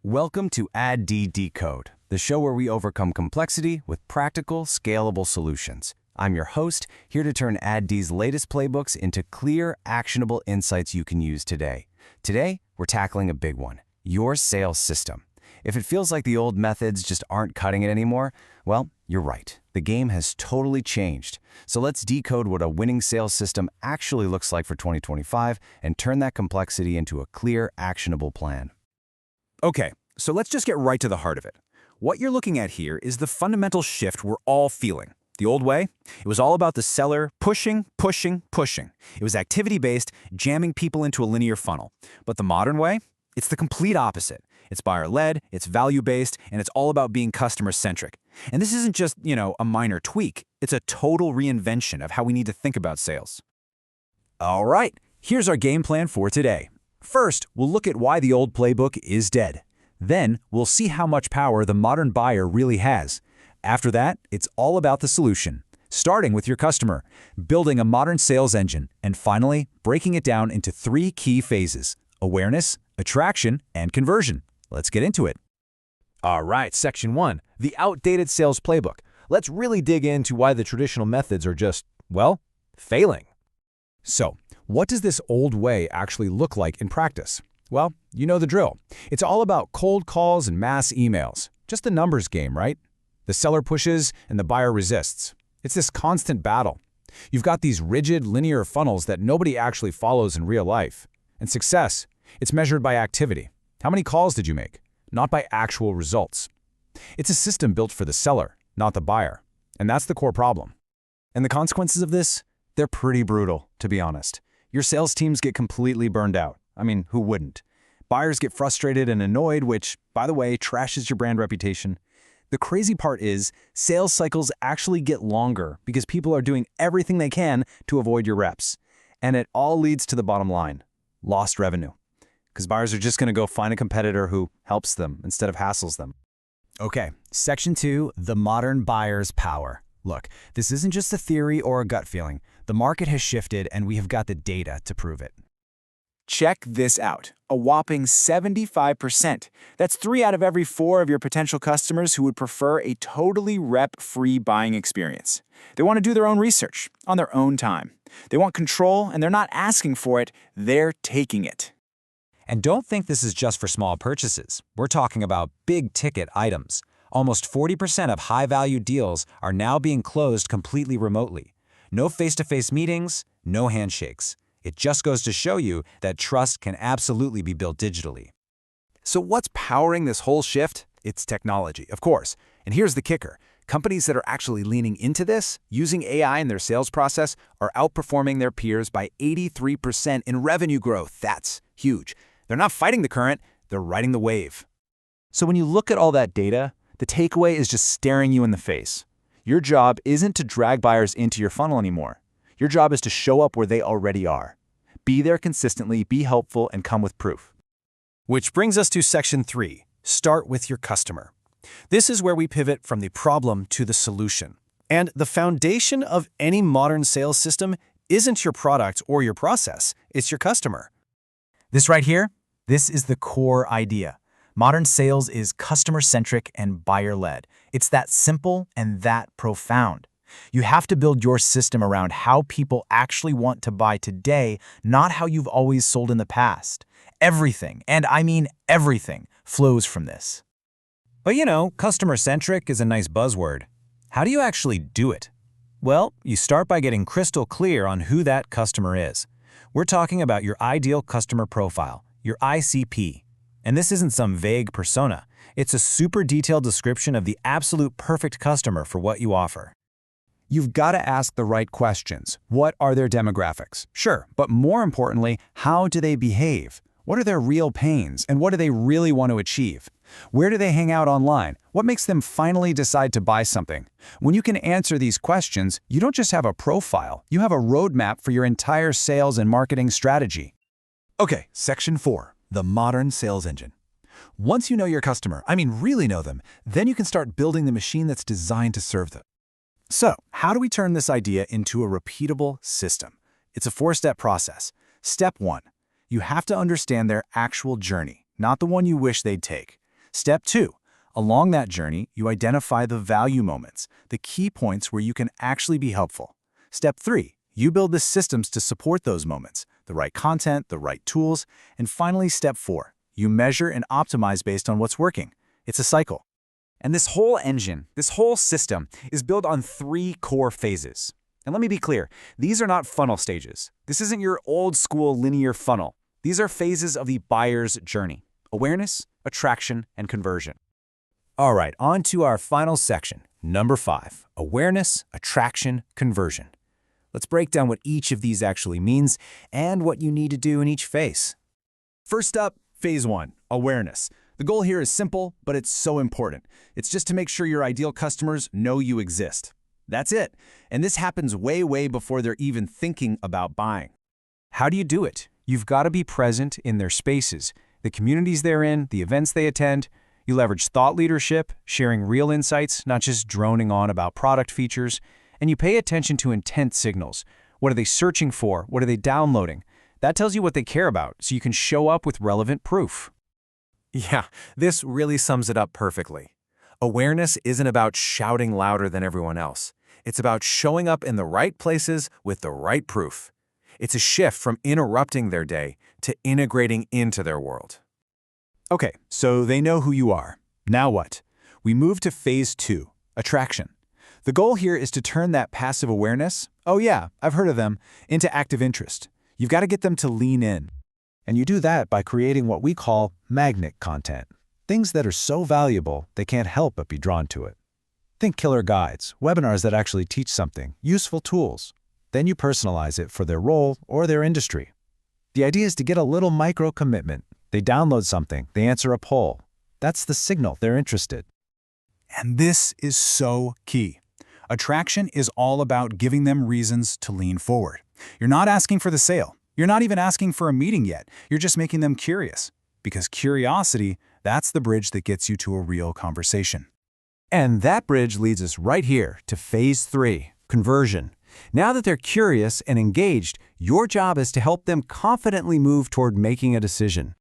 Welcome to AdD Decode, the show where we overcome complexity with practical, scalable solutions. I'm your host, here to turn AdD's latest playbooks into clear, actionable insights you can use today. Today, we're tackling a big one, your sales system. If it feels like the old methods just aren't cutting it anymore, well, you're right. The game has totally changed. So let's decode what a winning sales system actually looks like for 2025 and turn that complexity into a clear, actionable plan. Okay, so let's just get right to the heart of it. What you're looking at here is the fundamental shift we're all feeling. The old way, it was all about the seller pushing. It was activity-based, jamming people into a linear funnel. But the modern way, it's the complete opposite. It's buyer-led, it's value-based, and it's all about being customer-centric. And this isn't just, a minor tweak. It's a total reinvention of how we need to think about sales. All right, here's our game plan for today. First, we'll look at why the old playbook is dead. Then, we'll see how much power the modern buyer really has. After that, it's all about the solution, starting with your customer, building a modern sales engine, and finally, breaking it down into 3 key phases: awareness, attraction, and conversion. Let's get into it. All right, Section 1, the outdated sales playbook. Let's really dig into why the traditional methods are just, failing. So, what does this old way actually look like in practice? Well, you know the drill. It's all about cold calls and mass emails. Just a numbers game, right? The seller pushes and the buyer resists. It's this constant battle. You've got these rigid, linear funnels that nobody actually follows in real life. And success, it's measured by activity. How many calls did you make? Not by actual results. It's a system built for the seller, not the buyer. And that's the core problem. And the consequences of this? They're pretty brutal, to be honest. Your sales teams get completely burned out. I mean, who wouldn't? Buyers get frustrated and annoyed, which, by the way, trashes your brand reputation. The crazy part is, sales cycles actually get longer because people are doing everything they can to avoid your reps. And it all leads to the bottom line: lost revenue. Because buyers are just going to go find a competitor who helps them instead of hassles them. Okay, Section 2, the modern buyer's power. Look, this isn't just a theory or a gut feeling. The market has shifted, and we have got the data to prove it. Check this out. A whopping 75%. That's 3 out of every 4 of your potential customers who would prefer a totally rep-free buying experience. They want to do their own research on their own time. They want control, and they're not asking for it, they're taking it. And don't think this is just for small purchases. We're talking about big-ticket items. Almost 40% of high-value deals are now being closed completely remotely. No face-to-face meetings, no handshakes. It just goes to show you that trust can absolutely be built digitally. So what's powering this whole shift? It's technology, of course. And here's the kicker. Companies that are actually leaning into this, using AI in their sales process, are outperforming their peers by 83% in revenue growth. That's huge. They're not fighting the current, they're riding the wave. So when you look at all that data, the takeaway is just staring you in the face. Your job isn't to drag buyers into your funnel anymore. Your job is to show up where they already are. Be there consistently, be helpful, and come with proof. Which brings us to Section 3, start with your customer. This is where we pivot from the problem to the solution. And the foundation of any modern sales system isn't your product or your process, it's your customer. This right here, this is the core idea. Modern sales is customer-centric and buyer-led. It's that simple and that profound. You have to build your system around how people actually want to buy today, not how you've always sold in the past. Everything, and I mean everything, flows from this. But customer-centric is a nice buzzword. How do you actually do it? Well, you start by getting crystal clear on who that customer is. We're talking about your ideal customer profile, your ICP. And this isn't some vague persona. It's a super detailed description of the absolute perfect customer for what you offer. You've got to ask the right questions. What are their demographics? Sure, but more importantly, how do they behave? What are their real pains, and what do they really want to achieve? Where do they hang out online? What makes them finally decide to buy something? When you can answer these questions, you don't just have a profile, you have a roadmap for your entire sales and marketing strategy. Okay, Section 4. The modern sales engine. Once you know your customer, really know them, then you can start building the machine that's designed to serve them. So, how do we turn this idea into a repeatable system? It's a 4-step process. Step 1. You have to understand their actual journey, not the one you wish they'd take. Step 2. Along that journey, you identify the value moments, the key points where you can actually be helpful. Step 3. You build the systems to support those moments, the right content, the right tools, and finally, Step 4. You measure and optimize based on what's working. It's a cycle. And this whole engine, this whole system, is built on 3 core phases. And let me be clear, these are not funnel stages. This isn't your old-school linear funnel. These are phases of the buyer's journey: awareness, attraction, and conversion. All right, on to our final section, number 5, awareness, attraction, conversion. Let's break down what each of these actually means and what you need to do in each phase. First up, phase 1, awareness. The goal here is simple, but it's so important. It's just to make sure your ideal customers know you exist. That's it. And this happens way before they're even thinking about buying. How do you do it? You've got to be present in their spaces, the communities they're in, the events they attend. You leverage thought leadership, sharing real insights, not just droning on about product features. And you pay attention to intent signals. What are they searching for? What are they downloading? That tells you what they care about, so you can show up with relevant proof. Yeah, this really sums it up perfectly. Awareness isn't about shouting louder than everyone else. It's about showing up in the right places with the right proof. It's a shift from interrupting their day to integrating into their world. Okay, so they know who you are. Now what? We move to phase 2, attraction. The goal here is to turn that passive awareness, oh yeah, I've heard of them, into active interest. You've got to get them to lean in. And you do that by creating what we call magnet content. Things that are so valuable, they can't help but be drawn to it. Think killer guides, webinars that actually teach something, useful tools. Then you personalize it for their role or their industry. The idea is to get a little micro-commitment. They download something, they answer a poll. That's the signal they're interested. And this is so key. Attraction is all about giving them reasons to lean forward. You're not asking for the sale. You're not even asking for a meeting yet. You're just making them curious. Because curiosity, that's the bridge that gets you to a real conversation. And that bridge leads us right here to phase 3, conversion. Now that they're curious and engaged, your job is to help them confidently move toward making a decision.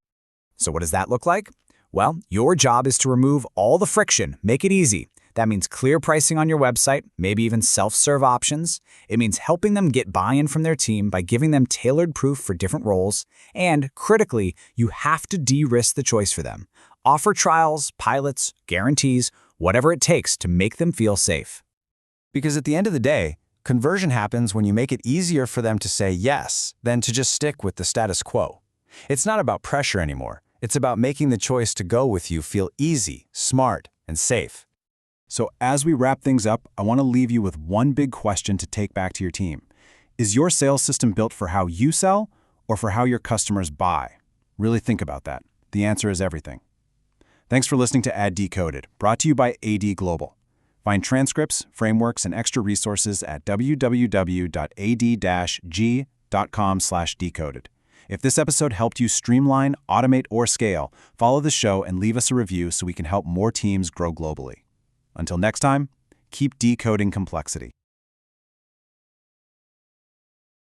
So what does that look like? Well, your job is to remove all the friction, make it easy. That means clear pricing on your website, maybe even self-serve options. It means helping them get buy-in from their team by giving them tailored proof for different roles. And critically, you have to de-risk the choice for them. Offer trials, pilots, guarantees, whatever it takes to make them feel safe. Because at the end of the day, conversion happens when you make it easier for them to say yes than to just stick with the status quo. It's not about pressure anymore. It's about making the choice to go with you feel easy, smart, and safe. So as we wrap things up, I want to leave you with one big question to take back to your team. Is your sales system built for how you sell or for how your customers buy? Really think about that. The answer is everything. Thanks for listening to AdD Decoded, brought to you by AD Global. Find transcripts, frameworks, and extra resources at www.ad-g.com/decoded. If this episode helped you streamline, automate, or scale, follow the show and leave us a review so we can help more teams grow globally. Until next time, keep decoding complexity.